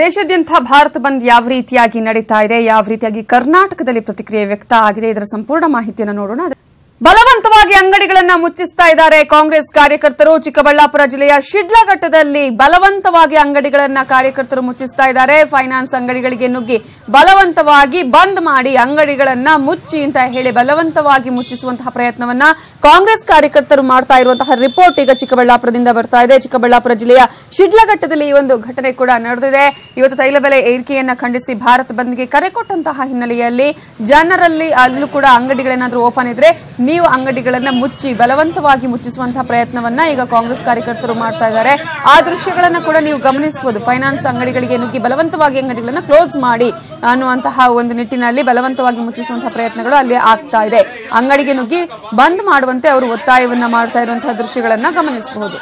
ದೇಶಾದ್ಯಂತ ಭಾರತ ಬಂದ್ ಯಾವ ರೀತಿಯಾಗಿ ನಡೀತಾ ಇದೆ, ಯಾವ ರೀತಿಯಾಗಿ ಕರ್ನಾಟಕದಲ್ಲಿ ಪ್ರತಿಕ್ರಿಯೆ ವ್ಯಕ್ತ ಆಗಿದೆ, ಇದರ ಸಂಪೂರ್ಣ ಮಾಹಿತಿಯನ್ನು ನೋಡೋಣ. ಬಲವಂತವಾಗಿ ಅಂಗಡಿಗಳನ್ನು ಮುಚ್ಚಿಸ್ತಾ ಇದ್ದಾರೆ ಕಾಂಗ್ರೆಸ್ ಕಾರ್ಯಕರ್ತರು. ಚಿಕ್ಕಬಳ್ಳಾಪುರ ಜಿಲ್ಲೆಯ ಶಿಡ್ಲಘಟ್ಟದಲ್ಲಿ ಬಲವಂತವಾಗಿ ಅಂಗಡಿಗಳನ್ನು ಕಾರ್ಯಕರ್ತರು ಮುಚ್ಚಿಸ್ತಾ ಇದ್ದಾರೆ. ಫೈನಾನ್ಸ್ ಅಂಗಡಿಗಳಿಗೆ ನುಗ್ಗಿ ಬಲವಂತವಾಗಿ ಬಂದ್ ಮಾಡಿ ಅಂಗಡಿಗಳನ್ನ ಮುಚ್ಚಿ ಅಂತ ಹೇಳಿ ಬಲವಂತವಾಗಿ ಮುಚ್ಚಿಸುವಂತಹ ಪ್ರಯತ್ನವನ್ನ ಕಾಂಗ್ರೆಸ್ ಕಾರ್ಯಕರ್ತರು ಮಾಡ್ತಾ ಇರುವಂತಹ ರಿಪೋರ್ಟ್ ಈಗ ಚಿಕ್ಕಬಳ್ಳಾಪುರದಿಂದ ಬರ್ತಾ ಇದೆ. ಚಿಕ್ಕಬಳ್ಳಾಪುರ ಜಿಲ್ಲೆಯ ಶಿಡ್ಲಘಟ್ಟದಲ್ಲಿ ಈ ಒಂದು ಘಟನೆ ಕೂಡ ನಡೆದಿದೆ. ಇವತ್ತು ತೈಲ ಬೆಲೆ ಏರಿಕೆಯನ್ನ ಖಂಡಿಸಿ ಭಾರತ ಬಂದ್ಗೆ ಕರೆ ಕೊಟ್ಟಂತಹ ಹಿನ್ನೆಲೆಯಲ್ಲಿ ಜನರಲ್ಲಿ ಅಲ್ಲೂ ಕೂಡ ಅಂಗಡಿಗಳೇನಾದ್ರೂ ಓಪನ್ ಇದ್ರೆ ನೀವು ಅಂಗಡಿಗಳನ್ನ ಮುಚ್ಚಿ ಬಲವಂತವಾಗಿ ಮುಚ್ಚಿಸುವಂತಹ ಪ್ರಯತ್ನವನ್ನ ಈಗ ಕಾಂಗ್ರೆಸ್ ಕಾರ್ಯಕರ್ತರು ಮಾಡ್ತಾ ಇದ್ದಾರೆ. ಆ ದೃಶ್ಯಗಳನ್ನ ಕೂಡ ನೀವು ಗಮನಿಸಬಹುದು. ಫೈನಾನ್ಸ್ ಅಂಗಡಿಗಳಿಗೆ ನುಗ್ಗಿ ಬಲವಂತವಾಗಿ ಅಂಗಡಿಗಳನ್ನ ಕ್ಲೋಸ್ ಮಾಡಿ ಅನ್ನುವಂತಹ ಒಂದು ನಿಟ್ಟಿನಲ್ಲಿ ಬಲವಂತವಾಗಿ ಮುಚ್ಚಿಸುವಂತಹ ಪ್ರಯತ್ನಗಳು ಅಲ್ಲಿ ಆಗ್ತಾ ಇದೆ. ಅಂಗಡಿಗೆ ನುಗ್ಗಿ ಬಂದ್ ಮಾಡುವಂತೆ ಅವರು ಒತ್ತಾಯವನ್ನ ಮಾಡ್ತಾ ಇರುವಂತಹ ದೃಶ್ಯಗಳನ್ನ ಗಮನಿಸಬಹುದು.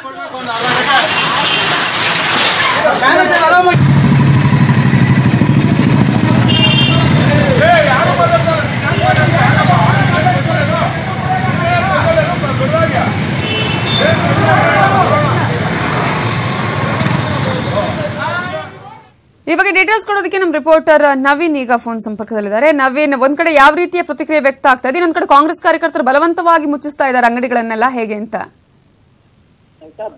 ಈ ಬಗ್ಗೆ ಡೀಟೇಲ್ಸ್ ಕೊಡೋದಕ್ಕೆ ನಮ್ಮ ರಿಪೋರ್ಟರ್ ನವೀನ್ ಈಗ ಫೋನ್ ಸಂಪರ್ಕದಲ್ಲಿದ್ದಾರೆ. ನವೀನ್, ಒಂದ್ ಕಡೆ ಯಾವ ರೀತಿಯ ಪ್ರತಿಕ್ರಿಯೆ ವ್ಯಕ್ತ ಆಗ್ತಾ ಇದೆ, ಇನ್ನೊಂದ್ ಕಡೆ ಕಾಂಗ್ರೆಸ್ ಕಾರ್ಯಕರ್ತರು ಬಲವಂತವಾಗಿ ಮುಚ್ಚಿಸ್ತಾ ಇದ್ದಾರೆ ಅಂಗಡಿಗಳನ್ನೆಲ್ಲ, ಹೇಗೆ ಅಂತ?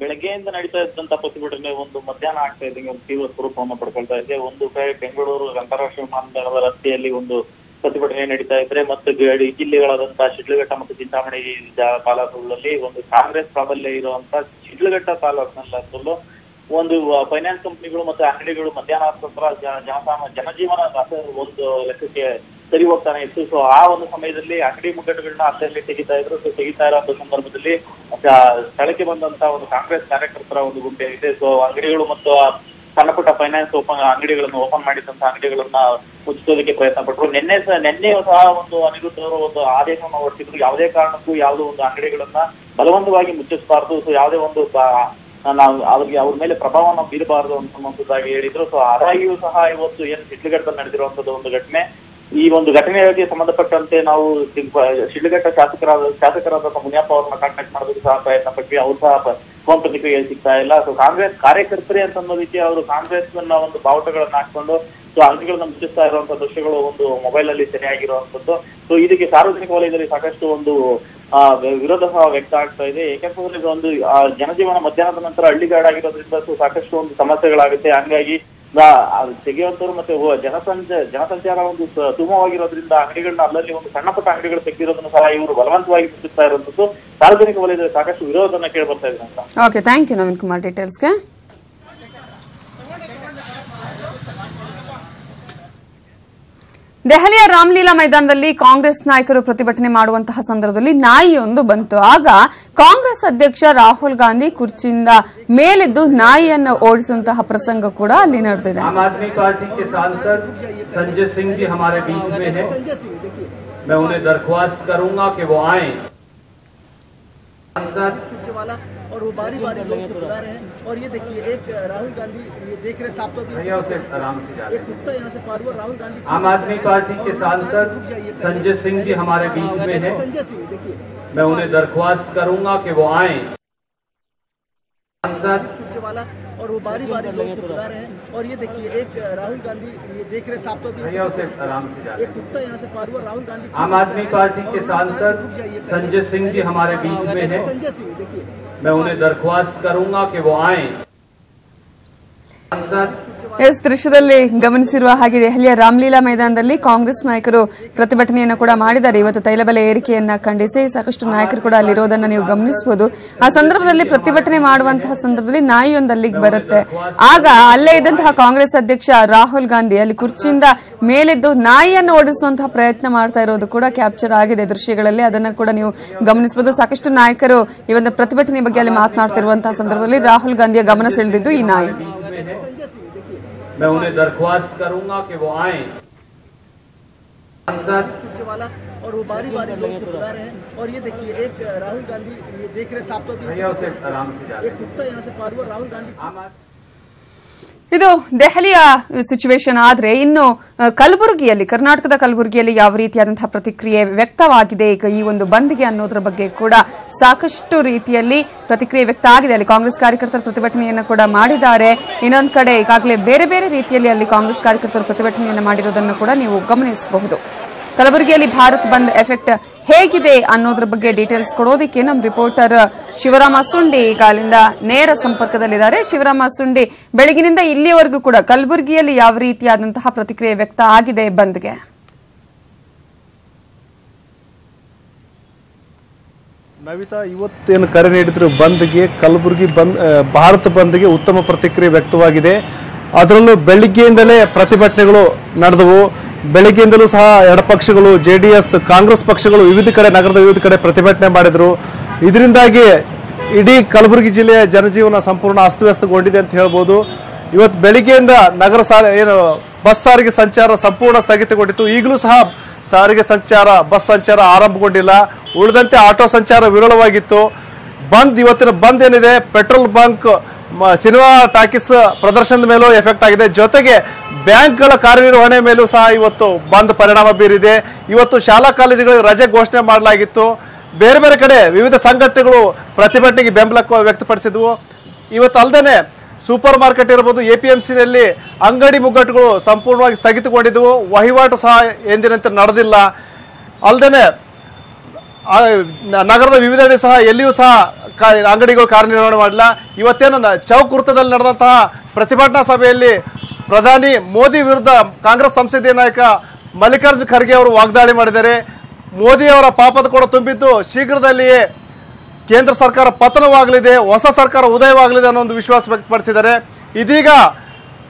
ಬೆಳಗ್ಗೆಯಿಂದ ನಡೀತಾ ಇದ್ದಂತ ಪ್ರತಿಭಟನೆ ಒಂದು ಮಧ್ಯಾಹ್ನ ಆಗ್ತಾ ಇದ್ದಂಗೆ ಒಂದು ತೀವ್ರ ಸ್ವರೂಪವನ್ನು ಪಡ್ಕೊಳ್ತಾ ಇದೆ. ಒಂದು ಕಡೆ ಬೆಂಗಳೂರು ಅಂತಾರಾಷ್ಟ್ರೀಯ ವಿಮಾನನಿಲ್ದಾಣದ ರಸ್ತೆಯಲ್ಲಿ ಒಂದು ಪ್ರತಿಭಟನೆ ನಡೀತಾ ಇದ್ರೆ, ಮತ್ತು ಜಿಲ್ಲೆಗಳಾದಂತಹ ಶಿಡ್ಲಘಟ್ಟ ಮತ್ತು ಚಿಂತಾಮಣಿ ತಾಲೂಕುಗಳಲ್ಲಿ ಒಂದು ಕಾಂಗ್ರೆಸ್ ಪ್ರಾಬಲ್ಯ ಇರುವಂತಹ ಶಿಡ್ಲಘಟ್ಟ ತಾಲೂಕಿನಲ್ಲೂ ಒಂದು ಫೈನಾನ್ಸ್ ಕಂಪನಿಗಳು ಮತ್ತು ಅಂಗಡಿಗಳು ಮಧ್ಯಾಹ್ನ ಜನಜೀವನ ಒಂದು ಲೆಕ್ಕಕ್ಕೆ ಸರಿ ಹೋಗ್ತಾನೆ ಇತ್ತು. ಸೊ ಆ ಒಂದು ಸಮಯದಲ್ಲಿ ಅಂಗಡಿ ಮುಗ್ಗಟ್ಟುಗಳನ್ನ ಅಲ್ಲಲ್ಲಿ ತೆಗಿತಾ ಇದ್ರು. ಸೊ ತೆಗಿತಾ ಇರೋ ಸಂದರ್ಭದಲ್ಲಿ ಸ್ಥಳಕ್ಕೆ ಬಂದಂತ ಒಂದು ಕಾಂಗ್ರೆಸ್ ಕಾರ್ಯಕರ್ತರ ಒಂದು ಗುಂಪೇನಿದೆ. ಸೊ ಅಂಗಡಿಗಳು ಮತ್ತು ಸಣ್ಣ ಪುಟ್ಟ ಫೈನಾನ್ಸ್ ಅಂಗಡಿಗಳನ್ನು ಓಪನ್ ಮಾಡಿದಂತ ಅಂಗಡಿಗಳನ್ನ ಮುಚ್ಚಿಸೋದಕ್ಕೆ ಪ್ರಯತ್ನ ಪಟ್ಟರು. ನಿನ್ನೆಯೂ ಸಹ ಒಂದು ಅನಿರುದ್ಧ ಅವರು ಒಂದು ಆದೇಶವನ್ನು ಹೊರಟಿದ್ರು, ಯಾವುದೇ ಕಾರಣಕ್ಕೂ ಯಾವುದೋ ಒಂದು ಅಂಗಡಿಗಳನ್ನ ಬಲವಂತವಾಗಿ ಮುಚ್ಚಿಸಬಾರ್ದು. ಸೊ ಯಾವುದೇ ಒಂದು ನಾವು ಅವ್ರ ಮೇಲೆ ಪ್ರಭಾವವನ್ನು ಬೀರಬಾರದು ಅನ್ನುವಂಥದ್ದಾಗಿ ಹೇಳಿದ್ರು. ಸೊ ಹಾಗಾಗಿಯೂ ಸಹ ಇವತ್ತು ಏನು ಶಿಡ್ಲಘಟ್ಟದಲ್ಲಿ ನಡೆದಿರುವಂತದ್ದು ಒಂದು ಘಟನೆ, ಈ ಒಂದು ಘಟನೆಗೆ ಸಂಬಂಧಪಟ್ಟಂತೆ ನಾವು ಶಿಡ್ಲಘಟ್ಟ ಶಾಸಕರಾದ ಮುನಿಯಪ್ಪ ಅವ್ರನ್ನ ಕಾಂಟ್ಯಾಕ್ಟ್ ಮಾಡೋದಕ್ಕೆ ಸಹ ಪ್ರಯತ್ನ ಪಟ್ವಿ. ಅವ್ರು ಸಹ ಫೋನ್ ಪ್ರತಿಕ್ರಿಯೆ ಸಿಗ್ತಾ ಇಲ್ಲ. ಸೊ ಕಾಂಗ್ರೆಸ್ ಕಾರ್ಯಕರ್ತರೇ ಅಂತ ಅನ್ನೋದಕ್ಕೆ ಅವರು ಕಾಂಗ್ರೆಸ್ ಒಂದು ಬಾವುಟಗಳನ್ನ ಹಾಕೊಂಡು ಸೊ ಅಂಗಡಿಗಳನ್ನ ಮುಚ್ಚಿಸ್ತಾ ಇರುವಂತಹ ದೃಶ್ಯಗಳು ಒಂದು ಮೊಬೈಲ್ ಅಲ್ಲಿ ಸೆರೆಯಾಗಿರುವಂತದ್ದು. ಸೊ ಇದಕ್ಕೆ ಸಾರ್ವಜನಿಕ ವಲಯದಲ್ಲಿ ಸಾಕಷ್ಟು ಒಂದು ವಿರೋಧ ವ್ಯಕ್ತ ಆಗ್ತಾ ಇದೆ. ಏಕೆಂತಂದ್ರೆ ಒಂದು ಜನಜೀವನ ಮಧ್ಯಾಹ್ನದ ನಂತರ ಹಳ್ಳಿಗಾಡಾಗಿರೋದ್ರಿಂದ ಸೊ ಸಾಕಷ್ಟು ಒಂದು ಸಮಸ್ಯೆಗಳಾಗುತ್ತೆ. ಹಂಗಾಗಿ ತೆಗೆಯುವಂತವ್ರು ಮತ್ತೆ ಜನಸಂಚಾರ ಒಂದು ಸುಗಮವಾಗಿರೋದ್ರಿಂದ ಅಂಗಡಿಗಳನ್ನ ಅಲ್ಲಲ್ಲಿ ಒಂದು ಸಣ್ಣ ಪುಟ್ಟ ಅಂಗಡಿಗಳು ತೆಗೆದಿರೋದನ್ನು ಸಹ ಇವರು ಬಲವಂತವಾಗಿ ಮುಚ್ಚಿಸ್ತಾ ಇರುವಂತದ್ದು ಸಾರ್ವಜನಿಕ ವಲಯದಲ್ಲಿ ಸಾಕಷ್ಟು ವಿರೋಧನ ಕೇಳಿ ಬರ್ತಾ ಇದೆ ಅಂತ. Okay, thank you Naveen Kumar ಡೀಟೇಲ್ಸ್ಗೆ. ದೆಹಲಿಯ ರಾಮಲೀಲಾ ಮೈದಾನದಲ್ಲಿ ಕಾಂಗ್ರೆಸ್ ನಾಯಕರು ಪ್ರತಿಭಟನೆ ಮಾಡುವಂತಹ ಸಂದರ್ಭದಲ್ಲಿ ನಾಯಿಯೊಂದು ಬಂತು. ಆಗ ಕಾಂಗ್ರೆಸ್ ಅಧ್ಯಕ್ಷ ರಾಹುಲ್ ಗಾಂಧಿ ಕುರ್ಚಿಯಿಂದ ಮೇಲೆದ್ದು ನಾಯಿಯನ್ನು ಓಡಿಸುವಂತಹ ಪ್ರಸಂಗ ಕೂಡ ಅಲ್ಲಿ ನಡೆದಿದೆ. आम आदमी पार्टी के सांसद संजय सिंह जी हमारे बीच में हैं। मैं उन्हें दरख्वास्त करूंगा कि वो आए। सांसद और वो बारी बारी लोग बुला रहे हैं। और ये देखिए एक राहुल गांधी, ये देख रहे साहब, तो उसे आराम से जा रहे एक कुत्ता यहाँ से पार हुआ। राहुल गांधी आम आदमी पार्टी के सांसद संजय सिंह जी हमारे बीच में हैं। संजय सिंह देखिए, मैं उन्हें दरख्वास्त करूंगा कि वो आए। सांसद वाला और वो बारी बारी लोग बुला रहे हैं। और ये देखिए एक राहुल गांधी, ये देख रहे साहब, तो उसे आराम से जा रहे एक कुत्ता यहाँ से पार हुआ। राहुल गांधी आम आदमी पार्टी के सांसद संजय सिंह जी हमारे बीच में हैं। संजय सिंह देखिए, मैं उन्हें दरख्वास्त करूंगा कि वो आए। सांसद ಎಸ್, ದೃಶ್ಯದಲ್ಲಿ ಗಮನಿಸಿರುವ ಹಾಗೆ ದೆಹಲಿಯ ರಾಮಲೀಲಾ ಮೈದಾನದಲ್ಲಿ ಕಾಂಗ್ರೆಸ್ ನಾಯಕರು ಪ್ರತಿಭಟನೆಯನ್ನು ಕೂಡ ಮಾಡಿದ್ದಾರೆ. ಇವತ್ತು ತೈಲ ಬೆಲೆ ಏರಿಕೆಯನ್ನ ಖಂಡಿಸಿ ಸಾಕಷ್ಟು ನಾಯಕರು ಕೂಡ ಅಲ್ಲಿರೋದನ್ನ ನೀವು ಗಮನಿಸಬಹುದು. ಆ ಸಂದರ್ಭದಲ್ಲಿ ಪ್ರತಿಭಟನೆ ಮಾಡುವಂತಹ ಸಂದರ್ಭದಲ್ಲಿ ನಾಯಿಯೊಂದು ಅಲ್ಲಿಗೆ ಬರುತ್ತೆ. ಆಗ ಅಲ್ಲೇ ಇದ್ದಂತಹ ಕಾಂಗ್ರೆಸ್ ಅಧ್ಯಕ್ಷ ರಾಹುಲ್ ಗಾಂಧಿ ಅಲ್ಲಿ ಕುರ್ಚಿಯಿಂದ ಮೇಲೆದ್ದು ನಾಯಿಯನ್ನು ಓಡಿಸುವಂತಹ ಪ್ರಯತ್ನ ಮಾಡ್ತಾ ಇರೋದು ಕೂಡ ಕ್ಯಾಪ್ಚರ್ ಆಗಿದೆ ದೃಶ್ಯಗಳಲ್ಲಿ. ಅದನ್ನ ಕೂಡ ನೀವು ಗಮನಿಸಬಹುದು. ಸಾಕಷ್ಟು ನಾಯಕರು ಈ ಒಂದು ಪ್ರತಿಭಟನೆ ಬಗ್ಗೆ ಅಲ್ಲಿ ಮಾತನಾಡ್ತಿರುವಂತಹ ಸಂದರ್ಭದಲ್ಲಿ ರಾಹುಲ್ ಗಾಂಧಿಯ ಗಮನ ಸೆಳೆದಿದ್ದು ಈ ನಾಯಿ. मैं उन्हें दरख्वास्त करूंगा कि वो आए। सांसद वाला और वो बारी बारी लोग बुला रहे हैं। और ये देखिए एक राहुल गांधी, ये देख रहे साहब, तो उसे आराम से जा रहे एक कुत्ता यहाँ से पार हुआ। राहुल गांधी ಇದು ದೆಹಲಿಯ ಸಿಚುವೇಶನ್ ಆದ್ರೆ ಇನ್ನು ಕಲಬುರಗಿಯಲ್ಲಿ, ಕರ್ನಾಟಕದ ಕಲಬುರಗಿಯಲ್ಲಿ ಯಾವ ರೀತಿಯಾದಂತಹ ಪ್ರತಿಕ್ರಿಯೆ ವ್ಯಕ್ತವಾಗಿದೆ ಈಗ ಈ ಒಂದು ಬಂದ್ಗೆ ಅನ್ನೋದ್ರ ಬಗ್ಗೆ ಕೂಡ ಸಾಕಷ್ಟು ರೀತಿಯಲ್ಲಿ ಪ್ರತಿಕ್ರಿಯೆ ವ್ಯಕ್ತ ಆಗಿದೆ. ಅಲ್ಲಿ ಕಾಂಗ್ರೆಸ್ ಕಾರ್ಯಕರ್ತರು ಪ್ರತಿಭಟನೆಯನ್ನು ಕೂಡ ಮಾಡಿದ್ದಾರೆ. ಇನ್ನೊಂದು ಕಡೆ ಈಗಾಗಲೇ ಬೇರೆ ಬೇರೆ ರೀತಿಯಲ್ಲಿ ಅಲ್ಲಿ ಕಾಂಗ್ರೆಸ್ ಕಾರ್ಯಕರ್ತರು ಪ್ರತಿಭಟನೆಯನ್ನು ಮಾಡಿರೋದನ್ನು ಕೂಡ ನೀವು ಗಮನಿಸಬಹುದು. ಕಲಬುರಗಿಯಲ್ಲಿ ಭಾರತ್ ಬಂದ್ ಎಫೆಕ್ಟ್ ಹೇಗಿದೆ ಅನ್ನೋದ್ರ ಬಗ್ಗೆ ಡೀಟೇಲ್ಸ್ ಕೊಡೋದಕ್ಕೆ ನಮ್ಮ ರಿಪೋರ್ಟರ್ ಶಿವರಾಮ ಸುಂಡಿ ಈಗ ಅಲ್ಲಿಂದ ನೇರ ಸಂಪರ್ಕದಲ್ಲಿದ್ದಾರೆ. ಶಿವರಾಮ ಸುಂಡಿ, ಬೆಳಗಿನಿಂದ ಇಲ್ಲಿಯವರೆಗೂ ಕೂಡ ಕಲಬುರಗಿಯಲ್ಲಿ ಯಾವ ರೀತಿಯಾದಂತಹ ಪ್ರತಿಕ್ರಿಯೆ ವ್ಯಕ್ತ ಆಗಿದೆ ಬಂದ್ಗೆ? ನವಿತಾ, ಇವತ್ತೇನು ಕರೆ ನೀಡಿದ್ರು ಬಂದ್ಗೆ, ಕಲಬುರಗಿ ಬಂದ್ ಭಾರತ ಬಂದ್ಗೆ ಉತ್ತಮ ಪ್ರತಿಕ್ರಿಯೆ ವ್ಯಕ್ತವಾಗಿದೆ. ಅದರಲ್ಲೂ ಬೆಳಿಗ್ಗೆಯಿಂದಲೇ ಪ್ರತಿಭಟನೆಗಳು ನಡೆದವು. ಬೆಳಗ್ಗೆಯಿಂದಲೂ ಸಹ ಎಡಪಕ್ಷಗಳು, JDS, ಕಾಂಗ್ರೆಸ್ ಪಕ್ಷಗಳು ನಗರದ ವಿವಿಧ ಕಡೆ ಪ್ರತಿಭಟನೆ ಮಾಡಿದ್ರು. ಇದರಿಂದಾಗಿ ಇಡೀ ಕಲಬುರಗಿ ಜಿಲ್ಲೆಯ ಜನಜೀವನ ಸಂಪೂರ್ಣ ಅಸ್ತವ್ಯಸ್ತಗೊಂಡಿದೆ ಅಂತ ಹೇಳ್ಬೋದು. ಇವತ್ತು ಬೆಳಿಗ್ಗೆಯಿಂದ ನಗರ ಬಸ್ ಸಾರಿಗೆ ಸಂಚಾರ ಸಂಪೂರ್ಣ ಸ್ಥಗಿತಗೊಂಡಿತ್ತು. ಈಗಲೂ ಸಹ ಸಾರಿಗೆ ಸಂಚಾರ, ಬಸ್ ಸಂಚಾರ ಆರಂಭಗೊಂಡಿಲ್ಲ. ಉಳಿದಂತೆ ಆಟೋ ಸಂಚಾರ ವಿರಳವಾಗಿತ್ತು. ಇವತ್ತಿನ ಬಂದ್ ಏನಿದೆ, ಪೆಟ್ರೋಲ್ ಬಂಕ್, ಸಿನಿಮಾ ಟಾಕೀಸ್ ಪ್ರದರ್ಶನದ ಮೇಲೂ ಎಫೆಕ್ಟ್ ಆಗಿದೆ. ಜೊತೆಗೆ ಬ್ಯಾಂಕ್ಗಳ ಕಾರ್ಯನಿರ್ವಹಣೆ ಮೇಲೂ ಸಹ ಇವತ್ತು ಬಂದ್ ಪರಿಣಾಮ ಬೀರಿದೆ. ಇವತ್ತು ಶಾಲಾ ಕಾಲೇಜುಗಳಿಗೆ ರಜೆ ಘೋಷಣೆ ಮಾಡಲಾಗಿತ್ತು. ಬೇರೆ ಬೇರೆ ಕಡೆ ವಿವಿಧ ಸಂಘಟನೆಗಳು ಪ್ರತಿಭಟನೆಗೆ ಬೆಂಬಲ ವ್ಯಕ್ತಪಡಿಸಿದ್ವು. ಇವತ್ತು ಅಲ್ಲದೆ ಸೂಪರ್ ಮಾರ್ಕೆಟ್ ಇರಬಹುದು, APMCನಲ್ಲಿ ಅಂಗಡಿ ಮುಗ್ಗಟ್ಟುಗಳು ಸಂಪೂರ್ಣವಾಗಿ ಸ್ಥಗಿತಗೊಂಡಿದ್ದವು. ವಹಿವಾಟು ಸಹ ಎಂದಿನಂತೆ ನಡೆದಿಲ್ಲ. ಅಲ್ಲದೆ ನಗರದ ವಿವಿಧೆಡೆ ಸಹ ಎಲ್ಲಿಯೂ ಸಹ ಅಂಗಡಿಗಳು ಕಾರ್ಯನಿರ್ವಹಣೆ ಮಾಡಿಲ್ಲ. ಇವತ್ತೇನು ಚೌಕ್ ವೃತ್ತದಲ್ಲಿ ನಡೆದಂತಹ ಪ್ರತಿಭಟನಾ ಸಭೆಯಲ್ಲಿ ಪ್ರಧಾನಿ ಮೋದಿ ವಿರುದ್ಧ ಕಾಂಗ್ರೆಸ್ ಸಂಸದೀಯ ನಾಯಕ ಮಲ್ಲಿಕಾರ್ಜುನ್ ಖರ್ಗೆ ಅವರು ವಾಗ್ದಾಳಿ ಮಾಡಿದ್ದಾರೆ. ಮೋದಿ ಅವರ ಪಾಪದ ಕೂಡ ತುಂಬಿದ್ದು ಶೀಘ್ರದಲ್ಲಿಯೇ ಕೇಂದ್ರ ಸರ್ಕಾರ ಪತನವಾಗಲಿದೆ, ಹೊಸ ಸರ್ಕಾರ ಉದಯವಾಗಲಿದೆ ಅನ್ನೋ ಒಂದು ವಿಶ್ವಾಸ ವ್ಯಕ್ತಪಡಿಸಿದ್ದಾರೆ. ಇದೀಗ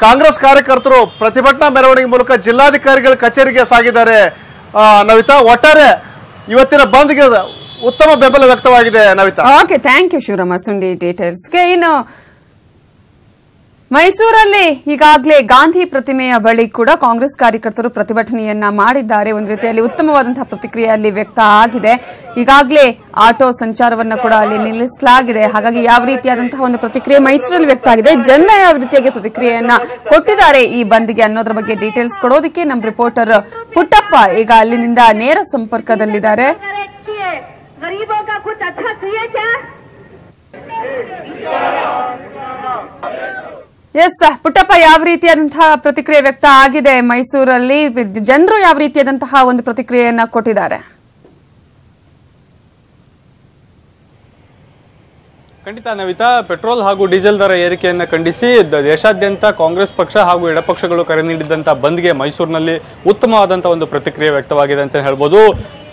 ಕಾಂಗ್ರೆಸ್ ಕಾರ್ಯಕರ್ತರು ಪ್ರತಿಭಟನಾ ಮೆರವಣಿಗೆ ಮೂಲಕ ಜಿಲ್ಲಾಧಿಕಾರಿಗಳ ಕಚೇರಿಗೆ ಸಾಗಿದ್ದಾರೆ. ನವಿತಾ, ಒಟ್ಟಾರೆ ಇವತ್ತಿನ ಬಂದ್ಗೆ ಉತ್ತಮ ಬೆಂಬಲ ವ್ಯಕ್ತವಾಗಿದೆ. Navitha, okay, thank you Shivarama Sundi ಡೀಟೇಲ್ಸ್ಗೆ. ಇನ್ನು ಮೈಸೂರಲ್ಲಿ ಈಗಾಗಲೇ ಗಾಂಧಿ ಪ್ರತಿಮೆಯ ಬಳಿ ಕೂಡ ಕಾಂಗ್ರೆಸ್ ಕಾರ್ಯಕರ್ತರು ಪ್ರತಿಭಟನೆಯನ್ನ ಮಾಡಿದ್ದಾರೆ. ಒಂದು ರೀತಿಯಲ್ಲಿ ಉತ್ತಮವಾದಂತಹ ಪ್ರತಿಕ್ರಿಯೆ ಅಲ್ಲಿ ವ್ಯಕ್ತ ಆಗಿದೆ. ಈಗಾಗಲೇ ಆಟೋ ಸಂಚಾರವನ್ನ ಕೂಡ ಅಲ್ಲಿ ನಿಲ್ಲಿಸಲಾಗಿದೆ. ಹಾಗಾಗಿ ಯಾವ ರೀತಿಯಾದಂತಹ ಒಂದು ಪ್ರತಿಕ್ರಿಯೆ ಮೈಸೂರಲ್ಲಿ ವ್ಯಕ್ತ ಆಗಿದೆ, ಜನ ಯಾವ ರೀತಿಯಾಗಿ ಪ್ರತಿಕ್ರಿಯೆಯನ್ನ ಕೊಟ್ಟಿದ್ದಾರೆ ಈ ಬಂದ್ಗೆ ಅನ್ನೋದ್ರ ಬಗ್ಗೆ ಡೀಟೇಲ್ಸ್ ಕೊಡೋದಕ್ಕೆ ನಮ್ಮ ರಿಪೋರ್ಟರ್ ಪುಟ್ಟಪ್ಪ ಈಗ ಅಲ್ಲಿನಿಂದ ನೇರ ಸಂಪರ್ಕದಲ್ಲಿದ್ದಾರೆ. ಎಸ್ ಪುಟ್ಟಪ್ಪ, ಯಾವ ರೀತಿಯಾದಂತಹ ಪ್ರತಿಕ್ರಿಯೆ ವ್ಯಕ್ತ ಆಗಿದೆ ಮೈಸೂರಲ್ಲಿ? ಜನರು ಯಾವ ರೀತಿಯಾದಂತಹ ಒಂದು ಪ್ರತಿಕ್ರಿಯೆಯನ್ನ ಕೊಟ್ಟಿದ್ದಾರೆ? ಖಂಡಿತ ನವಿತಾ, ಪೆಟ್ರೋಲ್ ಹಾಗೂ ಡೀಸೆಲ್ ದರ ಏರಿಕೆಯನ್ನು ಖಂಡಿಸಿ ದೇಶಾದ್ಯಂತ ಕಾಂಗ್ರೆಸ್ ಪಕ್ಷ ಹಾಗೂ ಎಡಪಕ್ಷಗಳು ಕರೆ ನೀಡಿದಂತಹ ಬಂದ್ಗೆ ಮೈಸೂರಿನಲ್ಲಿ ಉತ್ತಮವಾದಂತಹ ಒಂದು ಪ್ರತಿಕ್ರಿಯೆ ವ್ಯಕ್ತವಾಗಿದೆ ಅಂತ ಹೇಳ್ಬೋದು.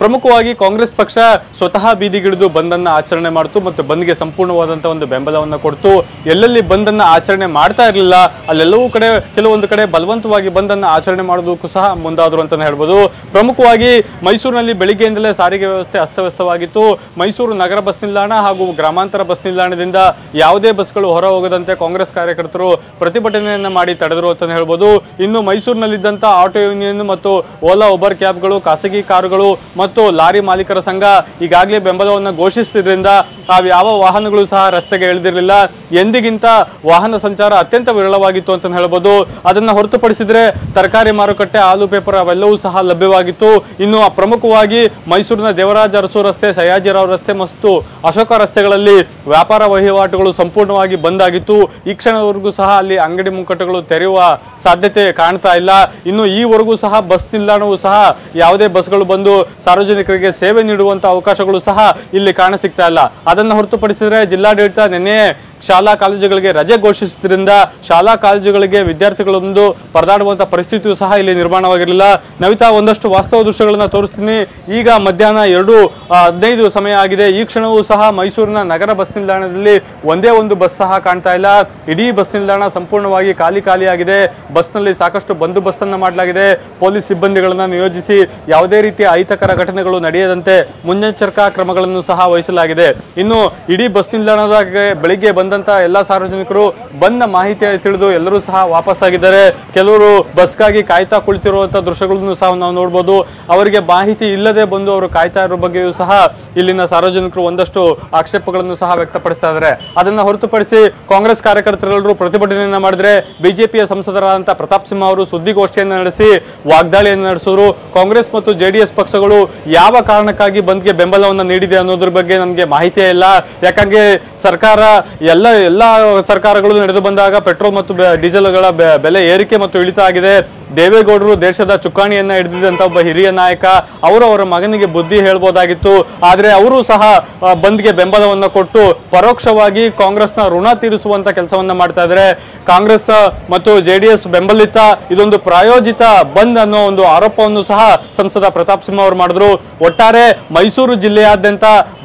ಪ್ರಮುಖವಾಗಿ ಕಾಂಗ್ರೆಸ್ ಪಕ್ಷ ಸ್ವತಃ ಬೀದಿಗಿಳಿದು ಬಂದನ್ನ ಆಚರಣೆ ಮಾಡಿತು ಮತ್ತು ಬಂದ್ಗೆ ಸಂಪೂರ್ಣವಾದಂತಹ ಒಂದು ಬೆಂಬಲವನ್ನು ಕೊಡ್ತು. ಎಲ್ಲೆಲ್ಲಿ ಬಂದನ್ನ ಆಚರಣೆ ಮಾಡ್ತಾ ಇರಲಿಲ್ಲ ಅಲ್ಲೆಲ್ಲವೂ ಕಡೆ ಕೆಲವೊಂದು ಕಡೆ ಬಲವಂತವಾಗಿ ಬಂದನ್ನ ಆಚರಣೆ ಮಾಡೋದಕ್ಕೂ ಸಹ ಮುಂದಾದ್ರು ಅಂತಾನೆ ಹೇಳ್ಬೋದು. ಪ್ರಮುಖವಾಗಿ ಮೈಸೂರಿನಲ್ಲಿ ಬೆಳಿಗ್ಗೆಯಿಂದಲೇ ಸಾರಿಗೆ ವ್ಯವಸ್ಥೆ ಅಸ್ತವ್ಯಸ್ತವಾಗಿತ್ತು. ಮೈಸೂರು ನಗರ ಬಸ್ ನಿಲ್ದಾಣ ಹಾಗೂ ಗ್ರಾಮಾಂತರ ಬಸ್ ನಿಲ್ದಾಣದಿಂದ ಯಾವುದೇ ಬಸ್ಗಳು ಹೊರ ಹೋಗದಂತೆ ಕಾಂಗ್ರೆಸ್ ಕಾರ್ಯಕರ್ತರು ಪ್ರತಿಭಟನೆಯನ್ನ ಮಾಡಿ ತಡೆದರು ಅಂತ ಹೇಳ್ಬೋದು. ಇನ್ನು ಮೈಸೂರಿನಲ್ಲಿದ್ದಂತ ಆಟೋ ಯೂನಿಯನ್ ಮತ್ತು ಓಲಾ ಉಬರ್ ಕ್ಯಾಬ್ಗಳು, ಖಾಸಗಿ ಕಾರುಗಳು ಮತ್ತು ಲಾರಿ ಮಾಲೀಕರ ಸಂಘ ಈಗಾಗಲೇ ಬೆಂಬಲವನ್ನು ಘೋಷಿಸಿದ್ರಿಂದ ಯಾವ ವಾಹನಗಳು ಸಹ ರಸ್ತೆಗೆ ಇಳಿದಿರಲಿಲ್ಲ. ಎಂದಿಗಿಂತ ವಾಹನ ಸಂಚಾರ ಅತ್ಯಂತ ವಿರಳವಾಗಿತ್ತು ಅಂತ ಹೇಳ್ಬೋದು. ಅದನ್ನ ಹೊರತುಪಡಿಸಿದ್ರೆ ತರಕಾರಿ ಮಾರುಕಟ್ಟೆ, ಹಾಲು, ಪೇಪರ್ ಅವೆಲ್ಲವೂ ಸಹ ಲಭ್ಯವಾಗಿತ್ತು. ಇನ್ನು ಪ್ರಮುಖವಾಗಿ ಮೈಸೂರಿನ ದೇವರಾಜ ಅರಸು ರಸ್ತೆ, ಸಯಾಜಿರಾವ್ ರಸ್ತೆ ಮತ್ತು ಅಶೋಕ ರಸ್ತೆಗಳಲ್ಲಿ ವ್ಯಾಪಾರ ವಹಿವಾಟುಗಳು ಸಂಪೂರ್ಣವಾಗಿ ಬಂದ್ ಆಗಿತ್ತು. ಈ ಕ್ಷಣವರೆಗೂ ಸಹ ಅಲ್ಲಿ ಅಂಗಡಿ ಮುಗ್ಗಟ್ಟುಗಳು ತೆರೆಯುವ ಸಾಧ್ಯತೆ ಕಾಣ್ತಾ ಇಲ್ಲ. ಇನ್ನು ಈವರೆಗೂ ಸಹ ಬಸ್ ನಿಲ್ದಾಣವೂ ಸಹ ಯಾವುದೇ ಬಸ್ಗಳು ಬಂದು ಸಾರ್ವಜನಿಕರಿಗೆ ಸೇವೆ ನೀಡುವಂತ ಅವಕಾಶಗಳು ಸಹ ಇಲ್ಲಿ ಕಾಣಸಿಗ್ತಾ ಇಲ್ಲ. ಅದನ್ನು ಹೊರತುಪಡಿಸಿದ್ರೆ ಜಿಲ್ಲಾಡಳಿತ ನಿನ್ನೆ ಶಾಲಾ ಕಾಲೇಜುಗಳಿಗೆ ರಜೆ ಘೋಷಿಸಿದ್ರಿಂದ ಶಾಲಾ ಕಾಲೇಜುಗಳಿಗೆ ವಿದ್ಯಾರ್ಥಿಗಳೊಂದು ಪರದಾಡುವಂತ ಪರಿಸ್ಥಿತಿಯೂ ಸಹ ಇಲ್ಲಿ ನಿರ್ಮಾಣವಾಗಿರಲಿಲ್ಲ. ನವಿತಾ, ಒಂದಷ್ಟು ವಾಸ್ತವ ದೃಶ್ಯಗಳನ್ನ ತೋರಿಸ್ತೀನಿ. ಈಗ ಮಧ್ಯಾಹ್ನ 2:15 ಸಮಯ ಆಗಿದೆ. ಈ ಕ್ಷಣವೂ ಸಹ ಮೈಸೂರಿನ ನಗರ ಬಸ್ ನಿಲ್ದಾಣದಲ್ಲಿ ಒಂದೇ ಒಂದು ಬಸ್ ಸಹ ಕಾಣ್ತಾ ಇಲ್ಲ. ಇಡೀ ಬಸ್ ನಿಲ್ದಾಣ ಸಂಪೂರ್ಣವಾಗಿ ಖಾಲಿಯಾಗಿದೆ. ಬಸ್ನಲ್ಲಿ ಸಾಕಷ್ಟು ಬಂದೋಬಸ್ತನ್ನ ಮಾಡಲಾಗಿದೆ. ಪೊಲೀಸ್ ಸಿಬ್ಬಂದಿಗಳನ್ನ ನಿಯೋಜಿಸಿ ಯಾವುದೇ ರೀತಿಯ ಅಹಿತಕರ ಘಟನೆಗಳು ನಡೆಯದಂತೆ ಮುನ್ನೆಚ್ಚರಿಕಾ ಕ್ರಮಗಳನ್ನು ಸಹ ವಹಿಸಲಾಗಿದೆ. ಇನ್ನು ಇಡೀ ಬಸ್ ನಿಲ್ದಾಣದ ಬೆಳಿಗ್ಗೆ ಬಂದ ಬಂದಂತ ಎಲ್ಲಾ ಸಾರ್ವಜನಿಕರು ಬಂದ ಮಾಹಿತಿ ತಿಳಿದು ಎಲ್ಲರೂ ಸಹ ವಾಪಸ್ ಆಗಿದ್ದಾರೆ. ಕೆಲವರು ಬಸ್ಗಾಗಿ ಕಾಯ್ತಾ ಕುಳಿತಿರುವಂತಹ ದೃಶ್ಯಗಳನ್ನು ಸಹ ನಾವು ನೋಡಬಹುದು. ಅವರಿಗೆ ಮಾಹಿತಿ ಇಲ್ಲದೆ ಬಂದು ಅವರು ಕಾಯ್ತಾ ಇರೋ ಬಗ್ಗೆಯೂ ಸಹ ಇಲ್ಲಿನ ಸಾರ್ವಜನಿಕರು ಒಂದಷ್ಟು ಆಕ್ಷೇಪಗಳನ್ನು ಸಹ ವ್ಯಕ್ತಪಡಿಸ್ತಾ ಇದ್ದಾರೆ. ಅದನ್ನ ಹೊರತುಪಡಿಸಿ ಕಾಂಗ್ರೆಸ್ ಕಾರ್ಯಕರ್ತರೆಲ್ಲರೂ ಪ್ರತಿಭಟನೆಯನ್ನ ಮಾಡಿದ್ರೆ ಬಿಜೆಪಿಯ ಸಂಸದರಾದಂತಹ ಪ್ರತಾಪ್ ಸಿಂಹ ಅವರು ಸುದ್ದಿಗೋಷ್ಠಿಯನ್ನು ನಡೆಸಿ ವಾಗ್ದಾಳಿಯನ್ನು ನಡೆಸಿದ್ರು. ಕಾಂಗ್ರೆಸ್ ಮತ್ತು ಜೆಡಿಎಸ್ ಪಕ್ಷಗಳು ಯಾವ ಕಾರಣಕ್ಕಾಗಿ ಬಂದ್ಗೆ ಬೆಂಬಲವನ್ನು ನೀಡಿದೆ ಅನ್ನೋದ್ರ ಬಗ್ಗೆ ನಮಗೆ ಮಾಹಿತಿಯೇ ಇಲ್ಲ. ಯಾಕಂದ್ರೆ ಸರ್ಕಾರ ಎಲ್ಲ ಸರ್ಕಾರಗಳು ನಡೆದು ಬಂದಾಗ ಪೆಟ್ರೋಲ್ ಮತ್ತು ಡೀಸೆಲ್ಗಳ ಬೆಲೆ ಏರಿಕೆ ಮತ್ತು ಇಳಿತ ಆಗಿದೆ. ದೇವೇಗೌಡರು ದೇಶದ ಚುಕ್ಕಾಣಿಯನ್ನ ಹಿಡಿದಿದ್ದಂತ ಒಬ್ಬ ಹಿರಿಯ ನಾಯಕ, ಅವರ ಮಗನಿಗೆ ಬುದ್ಧಿ ಹೇಳ್ಬೋದಾಗಿತ್ತು. ಆದ್ರೆ ಅವರು ಸಹ ಬಂದ್ಗೆ ಬೆಂಬಲವನ್ನ ಕೊಟ್ಟು ಪರೋಕ್ಷವಾಗಿ ಕಾಂಗ್ರೆಸ್ನ ಋಣ ತೀರಿಸುವಂತ ಕೆಲಸವನ್ನ ಮಾಡ್ತಾ ಇದ್ದಾರೆ. ಕಾಂಗ್ರೆಸ್ ಮತ್ತು ಜೆಡಿಎಸ್ ಬೆಂಬಲಿತ ಇದೊಂದು ಪ್ರಾಯೋಜಿತ ಬಂದ್ ಅನ್ನೋ ಒಂದು ಆರೋಪವನ್ನು ಸಹ ಸಂಸದ ಪ್ರತಾಪ್ ಸಿಂಹ ಅವರು ಮಾಡಿದ್ರು. ಒಟ್ಟಾರೆ ಮೈಸೂರು ಜಿಲ್ಲೆಯಾದ್ಯಂತ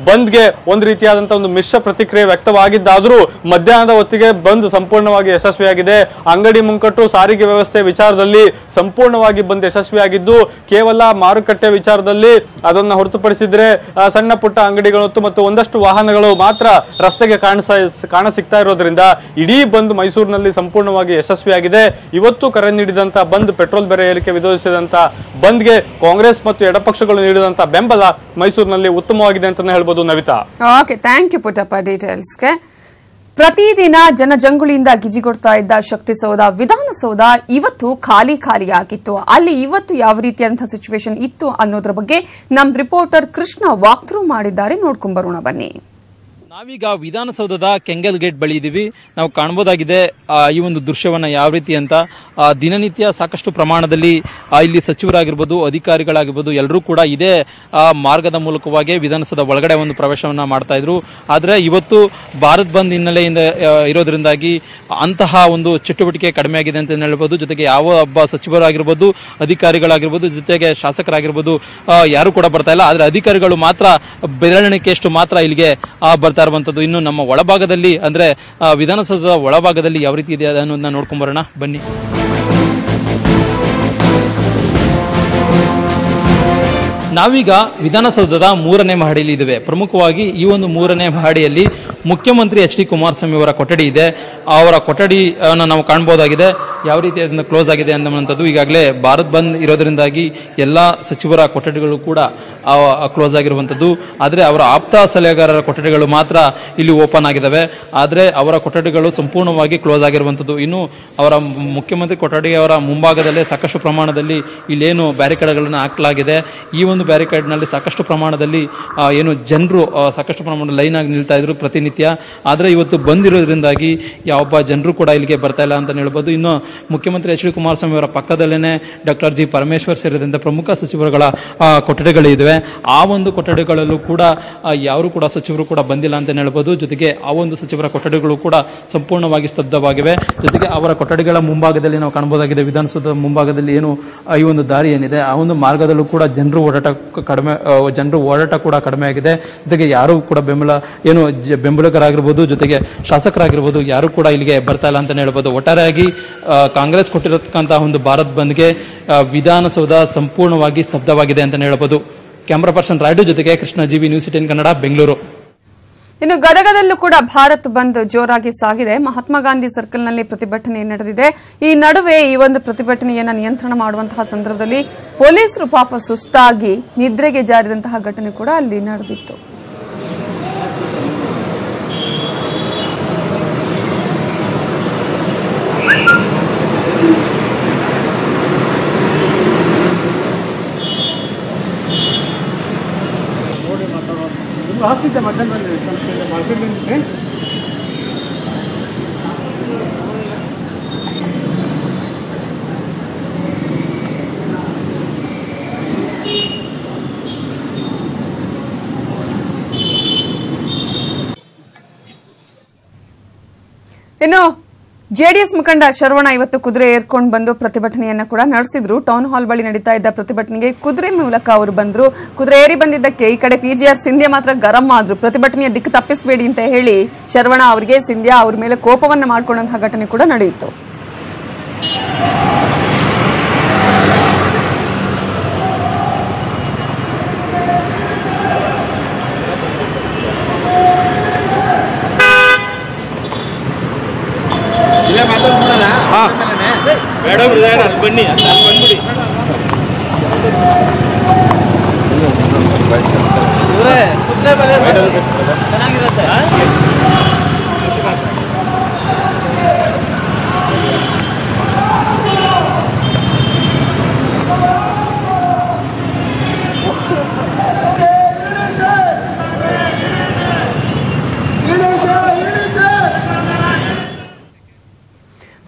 ಬಂದ್ಗೆ ಒಂದು ರೀತಿಯಾದಂತಹ ಒಂದು ಮಿಶ್ರ ಪ್ರತಿಕ್ರಿಯೆ ವ್ಯಕ್ತವಾಗಿದ್ದಾದ್ರೂ ಮಧ್ಯಾಹ್ನದ ಹೊತ್ತಿಗೆ ಬಂದ್ ಸಂಪೂರ್ಣವಾಗಿ ಯಶಸ್ವಿಯಾಗಿದೆ. ಅಂಗಡಿ ಮುಂಕಟ್ಟು ಸಾರಿಗೆ ವ್ಯವಸ್ಥೆ ವಿಚಾರದಲ್ಲಿ ಸಂಪೂರ್ಣವಾಗಿ ಬಂದ್ ಯಶಸ್ವಿಯಾಗಿದ್ದು, ಕೇವಲ ಮಾರುಕಟ್ಟೆ ವಿಚಾರದಲ್ಲಿ ಅದನ್ನ ಹೊರತುಪಡಿಸಿದ್ರೆ ಸಣ್ಣ ಪುಟ್ಟ ಅಂಗಡಿಗಳು ಮತ್ತು ಒಂದಷ್ಟು ವಾಹನಗಳು ಮಾತ್ರ ರಸ್ತೆಗೆ ಕಾಣ ಸಿಗ್ತಾ ಇರೋದ್ರಿಂದ ಇಡೀ ಬಂದ್ ಮೈಸೂರಿನಲ್ಲಿ ಸಂಪೂರ್ಣವಾಗಿ ಯಶಸ್ವಿಯಾಗಿದೆ. ಇವತ್ತು ಕರೆ ನೀಡಿದಂತ ಬಂದ್ ಪೆಟ್ರೋಲ್ ಬೆಲೆ ಏರಿಕೆ ವಿರೋಧಿಸಿದಂತ ಬಂದ್ಗೆ ಕಾಂಗ್ರೆಸ್ ಮತ್ತು ಎಡಪಕ್ಷಗಳು ನೀಡಿದಂತ ಬೆಂಬಲ ಮೈಸೂರಿನಲ್ಲಿ ಉತ್ತಮವಾಗಿದೆ ಅಂತಾನೆ ಹೇಳ್ಬೋದು. Navitha, okay, thank you Puttappa ಡೀಟೇಲ್ಸ್ಗೆ. ಪ್ರತಿದಿನ ಜನಜಂಗುಳಿಯಿಂದ ಗಿಜಿಗೊಡ್ತಾ ಇದ್ದ ಶಕ್ತಿಸೌಧ ವಿಧಾನಸೌಧ ಇವತ್ತು ಖಾಲಿಯಾಗಿತ್ತು. ಅಲ್ಲಿ ಇವತ್ತು ಯಾವ ರೀತಿಯಾದಂತಹ ಸಿಚುವೇಶನ್ ಇತ್ತು ಅನ್ನೋದ್ರ ಬಗ್ಗೆ ನಮ್ಮ ರಿಪೋರ್ಟರ್ ಕೃಷ್ಣ ವಾಕ್ ಥ್ರೂ ಮಾಡಿದ್ದಾರೆ. ನೋಡ್ಕೊಂಡ್ ಬರೋಣ ಬನ್ನಿ. ನಾವೀಗ ವಿಧಾನಸೌಧದ ಕೆಂಗಲ್ ಗೇಟ್ ಬಳಿ ಇದೀವಿ. ನಾವು ಕಾಣಬಹುದಾಗಿದೆ ಈ ಒಂದು ದೃಶ್ಯವನ್ನ ಯಾವ ರೀತಿ ಅಂತ. ದಿನನಿತ್ಯ ಸಾಕಷ್ಟು ಪ್ರಮಾಣದಲ್ಲಿ ಇಲ್ಲಿ ಸಚಿವರಾಗಿರ್ಬೋದು, ಅಧಿಕಾರಿಗಳಾಗಿರ್ಬೋದು, ಎಲ್ಲರೂ ಕೂಡ ಇದೇ ಮಾರ್ಗದ ಮೂಲಕವಾಗಿ ವಿಧಾನಸೌಧ ಒಳಗಡೆ ಒಂದು ಪ್ರವೇಶವನ್ನ ಮಾಡ್ತಾ ಇದ್ರು. ಆದ್ರೆ ಇವತ್ತು ಭಾರತ್ ಬಂದ್ ಹಿನ್ನೆಲೆಯಿಂದ ಇರೋದ್ರಿಂದಾಗಿ ಅಂತಹ ಒಂದು ಚಟುವಟಿಕೆ ಕಡಿಮೆ ಆಗಿದೆ ಅಂತ ಹೇಳ್ಬೋದು. ಜೊತೆಗೆ ಯಾವ ಒಬ್ಬ ಸಚಿವರಾಗಿರ್ಬೋದು, ಅಧಿಕಾರಿಗಳಾಗಿರ್ಬೋದು, ಜೊತೆಗೆ ಶಾಸಕರಾಗಿರ್ಬೋದು ಯಾರು ಕೂಡ ಬರ್ತಾ ಇಲ್ಲ. ಆದ್ರೆ ಅಧಿಕಾರಿಗಳು ಮಾತ್ರ ಬೆರಳಿಕೆಯಷ್ಟು ಮಾತ್ರ ಇಲ್ಲಿಗೆ ಬರ್ತಾ ಇರುವಂತದ್ದು. ಇನ್ನು ನಮ್ಮ ಒಳಭಾಗದಲ್ಲಿ ಅಂದ್ರೆ ವಿಧಾನಸೌಧದ ಒಳಭಾಗದಲ್ಲಿ ಯಾವ ರೀತಿ ಇದೆ ಅನ್ನೋದನ್ನ ನೋಡ್ಕೊಂಡ್ ಬರೋಣ ಬನ್ನಿ. ನಾವೀಗ ವಿಧಾನಸೌಧದ 3ನೇ ಮಹಡಿಯಲ್ಲಿ ಇದ್ದೇವೆ. ಪ್ರಮುಖವಾಗಿ ಈ ಒಂದು 3ನೇ ಮಹಡಿಯಲ್ಲಿ ಮುಖ್ಯಮಂತ್ರಿ ಎಚ್ ಡಿ ಕುಮಾರಸ್ವಾಮಿ ಅವರ ಕೊಠಡಿ ಇದೆ. ಅವರ ಕೊಠಡಿ ನಾವು ಕಾಣಬಹುದಾಗಿದೆ. ಯಾವ ರೀತಿ ಅದನ್ನ ಕ್ಲೋಸ್ ಆಗಿದೆ ಅನ್ನುವಂಥದ್ದು. ಈಗಾಗಲೇ ಭಾರತ್ ಬಂದ್ ಇರೋದ್ರಿಂದಾಗಿ ಎಲ್ಲಾ ಸಚಿವರ ಕೊಠಡಿಗಳು ಕೂಡ ಕ್ಲೋಸ್ ಆಗಿರುವಂತದ್ದು. ಆದ್ರೆ ಅವರ ಆಪ್ತ ಸಲಹೆಗಾರರ ಕೊಠಡಿಗಳು ಮಾತ್ರ ಇಲ್ಲಿ ಓಪನ್ ಆಗಿದ್ದಾವೆ. ಆದ್ರೆ ಅವರ ಕೊಠಡಿಗಳು ಸಂಪೂರ್ಣವಾಗಿ ಕ್ಲೋಸ್ ಆಗಿರುವಂತದ್ದು. ಇನ್ನು ಅವರ ಮುಖ್ಯಮಂತ್ರಿ ಕೊಠಡಿಯವರ ಮುಂಭಾಗದಲ್ಲೇ ಸಾಕಷ್ಟು ಪ್ರಮಾಣದಲ್ಲಿ ಇಲ್ಲೇನು ಬ್ಯಾರಿಕೇಡ್ಗಳನ್ನು ಹಾಕಲಾಗಿದೆ. ಈ ಒಂದು ಬ್ಯಾರಿಕೇಡ್ ನಲ್ಲಿ ಸಾಕಷ್ಟು ಪ್ರಮಾಣದಲ್ಲಿ ಏನು ಜನರು ಸಾಕಷ್ಟು ಪ್ರಮಾಣದಲ್ಲಿ ಲೈನ್ ಆಗಿ ನಿಲ್ತಾ ಇದ್ರು ಪ್ರತಿನಿತ್ಯ. ಆದ್ರೆ ಇವತ್ತು ಬಂದಿರೋದ್ರಿಂದಾಗಿ ಯಾವೊಬ್ಬ ಜನರು ಕೂಡ ಇಲ್ಲಿಗೆ ಬರ್ತಾ ಇಲ್ಲ ಅಂತ ಹೇಳ್ಬೋದು. ಇನ್ನು ಮುಖ್ಯಮಂತ್ರಿ ಎಚ್ ಡಿ ಕುಮಾರಸ್ವಾಮಿ ಅವರ ಪಕ್ಕದಲ್ಲೇನೆ ಡಾಕ್ಟರ್ ಜಿ ಪರಮೇಶ್ವರ್ ಸೇರಿದಂತೆ ಪ್ರಮುಖ ಸಚಿವರುಗಳ ಕೊಠಡಿಗಳಿವೆ. ಆ ಒಂದು ಕೊಠಡಿಗಳಲ್ಲೂ ಕೂಡ ಯಾರು ಕೂಡ ಸಚಿವರು ಕೂಡ ಬಂದಿಲ್ಲ ಅಂತ ಹೇಳ್ಬೋದು. ಜೊತೆಗೆ ಆ ಒಂದು ಸಚಿವರ ಕೊಠಡಿಗಳು ಕೂಡ ಸಂಪೂರ್ಣವಾಗಿ ಸ್ತಬ್ಧವಾಗಿವೆ. ಜೊತೆಗೆ ಅವರ ಕೊಠಡಿಗಳ ಮುಂಭಾಗದಲ್ಲಿ ನಾವು ಕಾಣಬಹುದಾಗಿದೆ. ವಿಧಾನಸೌಧದ ಮುಂಭಾಗದಲ್ಲಿ ಏನು ಈ ಒಂದು ದಾರಿ ಏನಿದೆ ಆ ಒಂದು ಮಾರ್ಗದಲ್ಲೂ ಕೂಡ ಜನರು ಓಡಾಟ ಕೂಡ ಕಡಿಮೆ ಆಗಿದೆ. ಜೊತೆಗೆ ಯಾರು ಕೂಡ ಬೆಂಬಲಿಗರಾಗಿರ್ಬೋದು, ಜೊತೆಗೆ ಶಾಸಕರಾಗಿರ್ಬೋದು ಯಾರು ಕೂಡ ಇಲ್ಲಿಗೆ ಬರ್ತಾ ಇಲ್ಲ ಅಂತ ಹೇಳ್ಬೋದು. ಒಟ್ಟಾರೆಯಾಗಿ ಕಾಂಗ್ರೆಸ್ ಕೊಟ್ಟಿರತಕ್ಕಂತಹ ಒಂದು ಭಾರತ್ ಬಂದ್ಗೆ ವಿಧಾನಸೌಧ ಸಂಪೂರ್ಣವಾಗಿ ಸ್ತಬ್ಧವಾಗಿದೆ ಅಂತ ಹೇಳ್ಬೋದು. ಕ್ಯಾಮರಾ ಪರ್ಸನ್ ರಾಯ್ಡು ಜೊತೆಗೆ ಕೃಷ್ಣ ಜಿವಿ, ನ್ಯೂಸ್ 18 ಕನ್ನಡ, ಬೆಂಗಳೂರು. ಇನ್ನು ಗದಗದಲ್ಲೂ ಕೂಡ ಭಾರತ್ ಬಂದ್ ಜೋರಾಗಿ ಸಾಗಿದೆ. ಮಹಾತ್ಮ ಗಾಂಧಿ ಸರ್ಕಲ್ನಲ್ಲಿ ಪ್ರತಿಭಟನೆ ನಡೆದಿದೆ. ಈ ನಡುವೆ ಈ ಒಂದು ಪ್ರತಿಭಟನೆಯನ್ನ ನಿಯಂತ್ರಣ ಮಾಡುವಂತಹ ಸಂದರ್ಭದಲ್ಲಿ ಪೊಲೀಸರು ಪಾಪ ಸುಸ್ತಾಗಿ ನಿದ್ರೆಗೆ ಜಾರಿದಂತಹ ಘಟನೆ ಕೂಡ ಅಲ್ಲಿ ನಡೆದಿತ್ತು. ಇನ್ನು ಜೆಡಿಎಸ್ ಮುಖಂಡ ಶರವಣ ಇವತ್ತು ಕುದುರೆ ಏರ್ಕೊಂಡು ಬಂದು ಪ್ರತಿಭಟನೆಯನ್ನ ಕೂಡ ನಡೆಸಿದ್ರು. ಟೌನ್ ಹಾಲ್ ಬಳಿ ನಡೀತಾ ಇದ್ದ ಪ್ರತಿಭಟನೆಗೆ ಕುದುರೆ ಮೂಲಕ ಅವರು ಬಂದ್ರು. ಕುದುರೆ ಏರಿ ಬಂದಿದ್ದಕ್ಕೆ ಈ ಕಡೆ ಪಿಜಿಆರ್ ಸಿಂಧ್ಯಾ ಮಾತ್ರ ಗರಂ ಆದ್ರು. ಪ್ರತಿಭಟನೆಯ ದಿಕ್ಕು ತಪ್ಪಿಸಬೇಡಿ ಅಂತ ಹೇಳಿ ಶರವಣ ಅವರಿಗೆ ಸಿಂಧ್ಯಾ ಅವ್ರ ಮೇಲೆ ಕೋಪವನ್ನ ಮಾಡಿಕೊಂಡಂತಹ ಘಟನೆ ಕೂಡ ನಡೆಯಿತು.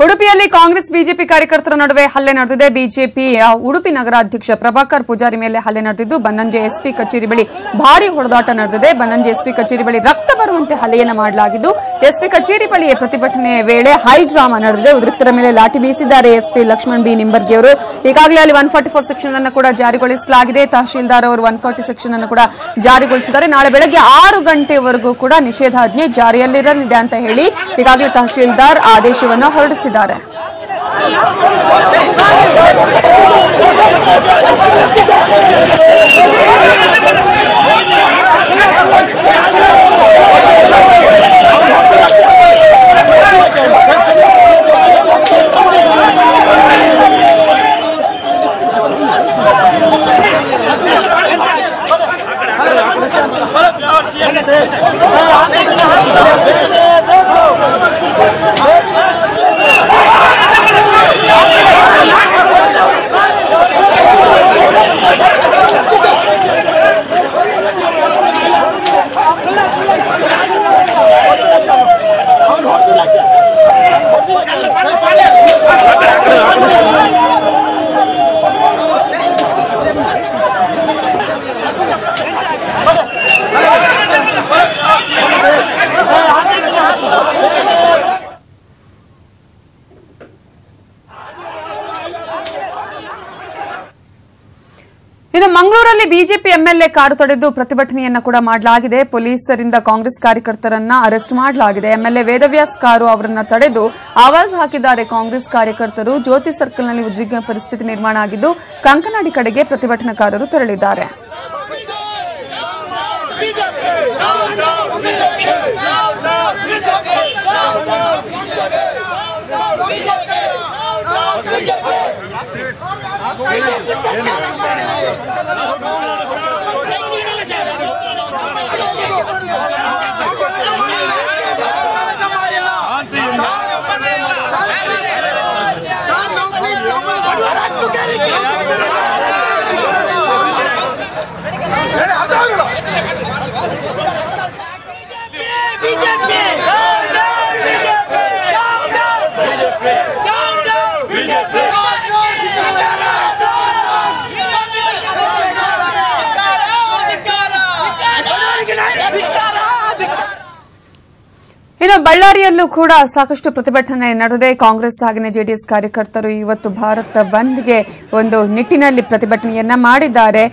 ಉಡುಪಿಯಲ್ಲಿ ಕಾಂಗ್ರೆಸ್ ಬಿಜೆಪಿ ಕಾರ್ಯಕರ್ತರ ನಡುವೆ ಹಲ್ಲೆ ನಡೆದಿದೆ. ಬಿಜೆಪಿಯ ಉಡುಪಿ ನಗರಾಧ್ಯಕ್ಷ ಪ್ರಭಾಕರ್ ಪೂಜಾರಿ ಮೇಲೆ ಹಲ್ಲೆ ನಡೆದಿದ್ದು ಬನ್ನಂಜೆ ಎಸ್ಪಿ ಕಚೇರಿ ಬಳಿ ಭಾರೀ ಹೊಡೆದಾಟ ನಡೆದಿದೆ. ಬನ್ನಂಜೆ ಎಸ್ಪಿ ಕಚೇರಿ ಬಳಿ ರಕ್ತ ಬರುವಂತೆ ಹಲ್ಲೆಯನ್ನು ಮಾಡಲಾಗಿದ್ದು ಎಸ್ಪಿ ಕಚೇರಿ ಬಳಿ ಪ್ರತಿಭಟನೆ ವೇಳೆ ಹೈ ಡ್ರಾಮಾ ನಡೆದಿದೆ. ಉದ್ರಿಕ್ತರ ಮೇಲೆ ಲಾಠಿ ಬೀಸಿದ್ದಾರೆ ಎಸ್ಪಿ ಲಕ್ಷ್ಮಣ್ ಬಿ ನಿಂಬರ್ಗಿ ಅವರು. ಈಗಾಗಲೇ ಅಲ್ಲಿ 144 ಸೆಕ್ಷನ್ ಅನ್ನು ಕೂಡ ಜಾರಿಗೊಳಿಸಲಾಗಿದೆ. ತಹಶೀಲ್ದಾರ್ ಅವರು 140 ಸೆಕ್ಷನ್ ಅನ್ನು ಕೂಡ ಜಾರಿಗೊಳಿಸಿದ್ದಾರೆ. ನಾಳೆ ಬೆಳಗ್ಗೆ 6 ಗಂಟೆವರೆಗೂ ಕೂಡ ನಿಷೇಧಾಜ್ಞೆ ಜಾರಿಯಲ್ಲಿರಲಿದೆ ಅಂತ ಹೇಳಿ ಈಗಾಗಲೇ ತಹಶೀಲ್ದಾರ್ ಆದೇಶವನ್ನು ಹೊರಡಿಸಿದ್ದಾರೆ. ಇನ್ನು ಮಂಗಳೂರಲ್ಲಿ ಬಿಜೆಪಿ ಎಂಎಲ್ಎ ಕಾರು ತಡೆದು ಪ್ರತಿಭಟನೆಯನ್ನ ಕೂಡ ಮಾಡಲಾಗಿದೆ. ಪೊಲೀಸರಿಂದ ಕಾಂಗ್ರೆಸ್ ಕಾರ್ಯಕರ್ತರನ್ನ ಅರೆಸ್ಟ್ ಮಾಡಲಾಗಿದೆ. ಎಂಎಲ್ಎ ವೇದವ್ಯಾಸ್ ಕಾರು ಅವರನ್ನ ತಡೆದು ಆವಾಜ್ ಹಾಕಿದ್ದಾರೆ ಕಾಂಗ್ರೆಸ್ ಕಾರ್ಯಕರ್ತರು. ಜ್ಯೋತಿ ಸರ್ಕಲ್ನಲ್ಲಿ ಉದ್ವಿಗ್ನ ಪರಿಸ್ಥಿತಿ ನಿರ್ಮಾಣ ಆಗಿದ್ದು ಕಂಕನಾಡಿ ಕಡೆಗೆ ಪ್ರತಿಭಟನಾಕಾರರು ತೆರಳಿದ್ದಾರೆ. ಇನ್ನು ಬಳ್ಳಾರಿಯಲ್ಲೂ ಕೂಡ ಸಾಕಷ್ಟು ಪ್ರತಿಭಟನೆ ನಡೆದಿದೆ. ಕಾಂಗ್ರೆಸ್ ಹಾಗೆಯೇ ಜೆಡಿಎಸ್ ಕಾರ್ಯಕರ್ತರು ಇವತ್ತು ಭಾರತ ಬಂದ್ಗೆ ಒಂದು ನಿಟ್ಟಿನಲ್ಲಿ ಪ್ರತಿಭಟನೆಯನ್ನ ಮಾಡಿದ್ದಾರೆ.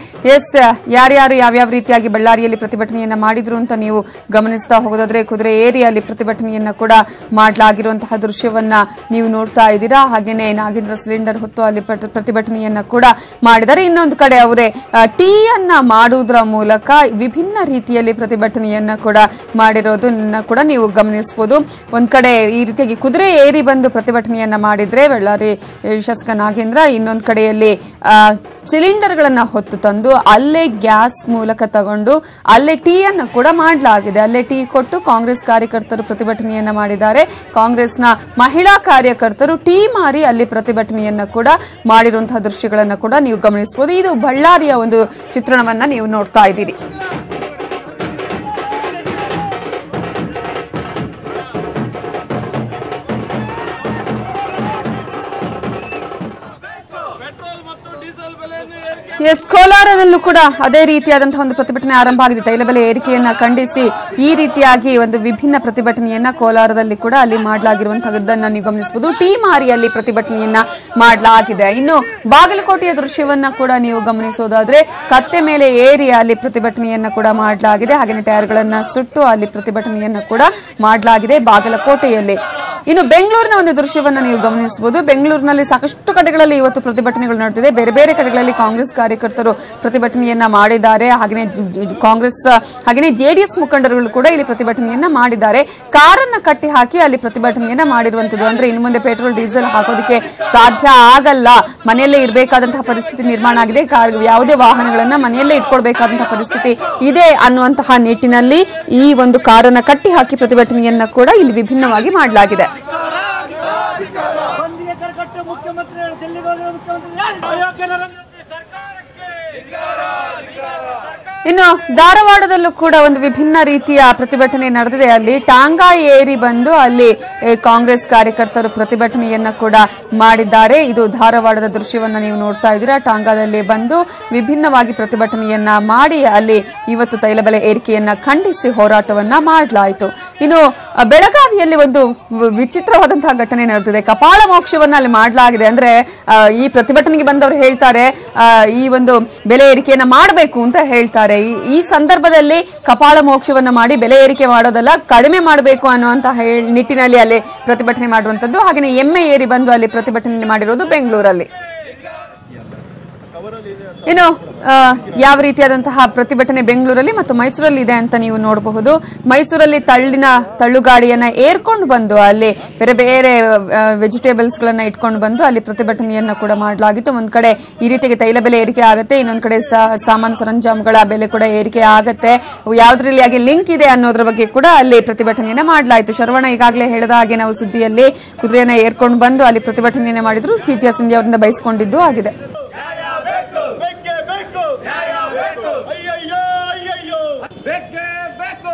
ಯಾರ್ಯಾರು ಯಾವ್ಯಾವ ರೀತಿಯಾಗಿ ಬಳ್ಳಾರಿಯಲ್ಲಿ ಪ್ರತಿಭಟನೆಯನ್ನ ಮಾಡಿದ್ರು ಅಂತ ನೀವು ಗಮನಿಸ್ತಾ ಹೋಗೋದಾದ್ರೆ ಕುದುರೆ ಏರಿಯಲ್ಲಿ ಪ್ರತಿಭಟನೆಯನ್ನ ಕೂಡ ಮಾಡಲಾಗಿರುವಂತಹ ದೃಶ್ಯವನ್ನ ನೀವು ನೋಡ್ತಾ ಇದ್ದೀರಾ. ಹಾಗೇನೆ ನಾಗೇಂದ್ರ ಸಿಲಿಂಡರ್ ಹೊತ್ತು ಅಲ್ಲಿ ಪ್ರತಿಭಟನೆಯನ್ನ ಕೂಡ ಮಾಡಿದ್ದಾರೆ. ಇನ್ನೊಂದು ಕಡೆ ಅವರೇ ಟೀ ಅನ್ನ ಮಾಡುವುದರ ಮೂಲಕ ವಿಭಿನ್ನ ರೀತಿಯಲ್ಲಿ ಪ್ರತಿಭಟನೆಯನ್ನ ಕೂಡ ಮಾಡಿರೋದನ್ನ ಕೂಡ ನೀವು ಗಮನಿಸಬಹುದು. ಒಂದ್ ಕಡೆ ಈ ರೀತಿಯಾಗಿ ಕುದುರೆ ಏರಿ ಬಂದು ಪ್ರತಿಭಟನೆಯನ್ನ ಮಾಡಿದ್ರೆ ಬಳ್ಳಾರಿ ಶಾಸಕ ನಾಗೇಂದ್ರ, ಇನ್ನೊಂದು ಕಡೆಯಲ್ಲಿ ಸಿಲಿಂಡರ್ ಗಳನ್ನ ಹೊತ್ತು ತಂದು ಅಲ್ಲೇ ಗ್ಯಾಸ್ ಮೂಲಕ ತಗೊಂಡು ಅಲ್ಲೇ ಟೀ ಅನ್ನು ಕೂಡ ಮಾಡಲಾಗಿದೆ. ಅಲ್ಲೇ ಟೀ ಕೊಟ್ಟು ಕಾಂಗ್ರೆಸ್ ಕಾರ್ಯಕರ್ತರು ಪ್ರತಿಭಟನೆಯನ್ನ ಮಾಡಿದ್ದಾರೆ. ಕಾಂಗ್ರೆಸ್ನ ಮಹಿಳಾ ಕಾರ್ಯಕರ್ತರು ಟೀ ಮಾರಿ ಅಲ್ಲಿ ಪ್ರತಿಭಟನೆಯನ್ನ ಕೂಡ ಮಾಡಿರುವಂತಹ ದೃಶ್ಯಗಳನ್ನ ಕೂಡ ನೀವು ಗಮನಿಸಬಹುದು. ಇದು ಬಳ್ಳಾರಿಯ ಒಂದು ಚಿತ್ರಣವನ್ನ ನೀವು ನೋಡ್ತಾ ಇದ್ದೀರಿ. ಕೋಲಾರದಲ್ಲೂ ಕೂಡ ಅದೇ ರೀತಿಯಾದಂತಹ ಒಂದು ಪ್ರತಿಭಟನೆ ಆರಂಭ ಆಗಿದೆ. ತೈಲ ಬೆಲೆ ಏರಿಕೆಯನ್ನ ಖಂಡಿಸಿ ಈ ರೀತಿಯಾಗಿ ಒಂದು ವಿಭಿನ್ನ ಪ್ರತಿಭಟನೆಯನ್ನ ಕೋಲಾರದಲ್ಲಿ ಕೂಡ ಅಲ್ಲಿ ಮಾಡಲಾಗಿರುವಂತಹದ್ದನ್ನ ನೀವು ಗಮನಿಸಬಹುದು. ಟೀ ಮಾರಿಯಲ್ಲಿ ಪ್ರತಿಭಟನೆಯನ್ನ ಮಾಡಲಾಗಿದೆ. ಇನ್ನು ಬಾಗಲಕೋಟೆಯ ದೃಶ್ಯವನ್ನ ಕೂಡ ನೀವು ಗಮನಿಸೋದಾದ್ರೆ ಕತ್ತೆ ಮೇಲೆ ಏರಿ ಅಲ್ಲಿ ಪ್ರತಿಭಟನೆಯನ್ನ ಕೂಡ ಮಾಡಲಾಗಿದೆ. ಹಾಗೆಯೇ ಟೈರ್ಗಳನ್ನ ಸುಟ್ಟು ಅಲ್ಲಿ ಪ್ರತಿಭಟನೆಯನ್ನ ಕೂಡ ಮಾಡಲಾಗಿದೆ ಬಾಗಲಕೋಟೆಯಲ್ಲಿ. ಇನ್ನು ಬೆಂಗಳೂರಿನ ಒಂದು ದೃಶ್ಯವನ್ನ ನೀವು ಗಮನಿಸಬಹುದು. ಬೆಂಗಳೂರಿನಲ್ಲಿ ಸಾಕಷ್ಟು ಕಡೆಗಳಲ್ಲಿ ಇವತ್ತು ಪ್ರತಿಭಟನೆಗಳು ನಡೆದಿದೆ. ಬೇರೆ ಬೇರೆ ಕಡೆಗಳಲ್ಲಿ ಕಾಂಗ್ರೆಸ್ ಕಾರ್ಯಕರ್ತರು ಪ್ರತಿಭಟನೆಯನ್ನ ಮಾಡಿದ್ದಾರೆ. ಹಾಗೆಯೇ ಜೆಡಿಎಸ್ ಮುಖಂಡರುಗಳು ಕೂಡ ಇಲ್ಲಿ ಪ್ರತಿಭಟನೆಯನ್ನ ಮಾಡಿದ್ದಾರೆ. ಕಾರನ್ನ ಕಟ್ಟಿ ಹಾಕಿ ಅಲ್ಲಿ ಪ್ರತಿಭಟನೆಯನ್ನ ಮಾಡಿರುವಂತದ್ದು. ಅಂದ್ರೆ ಇನ್ನು ಮುಂದೆ ಪೆಟ್ರೋಲ್ ಡೀಸೆಲ್ ಹಾಕೋದಕ್ಕೆ ಸಾಧ್ಯ ಆಗಲ್ಲ, ಮನೆಯಲ್ಲೇ ಇರಬೇಕಾದಂತಹ ಪರಿಸ್ಥಿತಿ ನಿರ್ಮಾಣ ಆಗಿದೆ. ಯಾವುದೇ ವಾಹನಗಳನ್ನ ಮನೆಯಲ್ಲೇ ಇಟ್ಕೊಳ್ಬೇಕಾದಂತಹ ಪರಿಸ್ಥಿತಿ ಇದೆ ಅನ್ನುವಂತಹ ನಿಟ್ಟಿನಲ್ಲಿ ಈ ಒಂದು ಕಾರನ್ನ ಕಟ್ಟಿ ಹಾಕಿ ಪ್ರತಿಭಟನೆಯನ್ನ ಕೂಡ ಇಲ್ಲಿ ವಿಭಿನ್ನವಾಗಿ ಮಾಡಲಾಗಿದೆ. ಇನ್ನು ಧಾರವಾಡದಲ್ಲೂ ಕೂಡ ಒಂದು ವಿಭಿನ್ನ ರೀತಿಯ ಪ್ರತಿಭಟನೆ ನಡೆದಿದೆ. ಅಲ್ಲಿ ಟಾಂಗಾ ಏರಿ ಬಂದು ಅಲ್ಲಿ ಕಾಂಗ್ರೆಸ್ ಕಾರ್ಯಕರ್ತರು ಪ್ರತಿಭಟನೆಯನ್ನ ಕೂಡ ಮಾಡಿದ್ದಾರೆ. ಇದು ಧಾರವಾಡದ ದೃಶ್ಯವನ್ನ ನೀವು ನೋಡ್ತಾ ಇದ್ದೀರಾ. ಟಾಂಗಾದಲ್ಲಿ ಬಂದು ವಿಭಿನ್ನವಾಗಿ ಪ್ರತಿಭಟನೆಯನ್ನ ಮಾಡಿ ಅಲ್ಲಿ ಇವತ್ತು ತೈಲ ಬೆಲೆ ಏರಿಕೆಯನ್ನ ಖಂಡಿಸಿ ಹೋರಾಟವನ್ನ ಮಾಡಲಾಯಿತು. ಇನ್ನು ಬೆಳಗಾವಿಯಲ್ಲಿ ಒಂದು ವಿಚಿತ್ರವಾದಂತಹ ಘಟನೆ ನಡೆದಿದೆ. ಕಪಾಳ ಮೋಕ್ಷವನ್ನ ಅಲ್ಲಿ ಮಾಡಲಾಗಿದೆ. ಅಂದ್ರೆ ಈ ಪ್ರತಿಭಟನೆಗೆ ಬಂದವರು ಹೇಳ್ತಾರೆ ಈ ಒಂದು ಬೆಲೆ ಏರಿಕೆಯನ್ನ ಮಾಡಬೇಕು ಅಂತ ಹೇಳ್ತಾರೆ. ಈ ಸಂದರ್ಭದಲ್ಲಿ ಕಪಾಳ ಮೋಕ್ಷವನ್ನ ಮಾಡಿ ಬೆಲೆ ಏರಿಕೆ ಮಾಡೋದಲ್ಲ, ಕಡಿಮೆ ಮಾಡಬೇಕು ಅನ್ನುವಂತಹ ನಿಟ್ಟಿನಲ್ಲಿ ಅಲ್ಲಿ ಪ್ರತಿಭಟನೆ ಮಾಡುವಂತದ್ದು. ಹಾಗೆಯೇ ಎಮ್ಮೆ ಏರಿ ಬಂದು ಅಲ್ಲಿ ಪ್ರತಿಭಟನೆ ಮಾಡಿರೋದು ಬೆಂಗಳೂರಲ್ಲಿ. ಇನ್ನು ಯಾವ ರೀತಿಯಾದಂತಹ ಪ್ರತಿಭಟನೆ ಬೆಂಗಳೂರಲ್ಲಿ ಮತ್ತು ಮೈಸೂರಲ್ಲಿ ಇದೆ ಅಂತ ನೀವು ನೋಡಬಹುದು. ಮೈಸೂರಲ್ಲಿ ತಳ್ಳುಗಾಡಿಯನ್ನ ಏರ್ಕೊಂಡು ಬಂದು ಅಲ್ಲಿ ಬೇರೆ ಬೇರೆ ವೆಜಿಟೇಬಲ್ಸ್ ಗಳನ್ನ ಇಟ್ಕೊಂಡು ಬಂದು ಅಲ್ಲಿ ಪ್ರತಿಭಟನೆಯನ್ನ ಕೂಡ ಮಾಡಲಾಗಿತ್ತು. ಒಂದ್ ಕಡೆ ಈ ರೀತಿಗೆ ತೈಲ ಬೆಲೆ ಏರಿಕೆ ಆಗುತ್ತೆ, ಇನ್ನೊಂದ್ ಕಡೆ ಸಾಮಾನು ಸರಂಜಾಮುಗಳ ಬೆಲೆ ಕೂಡ ಏರಿಕೆ ಆಗುತ್ತೆ. ಯಾವ್ದ್ರಲ್ಲಿ ಲಿಂಕ್ ಇದೆ ಅನ್ನೋದ್ರ ಬಗ್ಗೆ ಕೂಡ ಅಲ್ಲಿ ಪ್ರತಿಭಟನೆಯನ್ನ ಮಾಡಲಾಯಿತು. ಶರವಣ ಈಗಾಗಲೇ ಹೇಳಿದ ಹಾಗೆ ನಾವು ಸುದ್ದಿಯಲ್ಲಿ ಕುದುರೆಯನ್ನ ಏರ್ಕೊಂಡು ಬಂದು ಅಲ್ಲಿ ಪ್ರತಿಭಟನೆಯನ್ನ ಮಾಡಿದ್ರು. PGR ಸಿಂಧೆ ಅವರಿಂದ ಬಯಸಿಕೊಂಡಿದ್ದು ಆಗಿದೆ. ಬೇಕೇ ಬೇಕು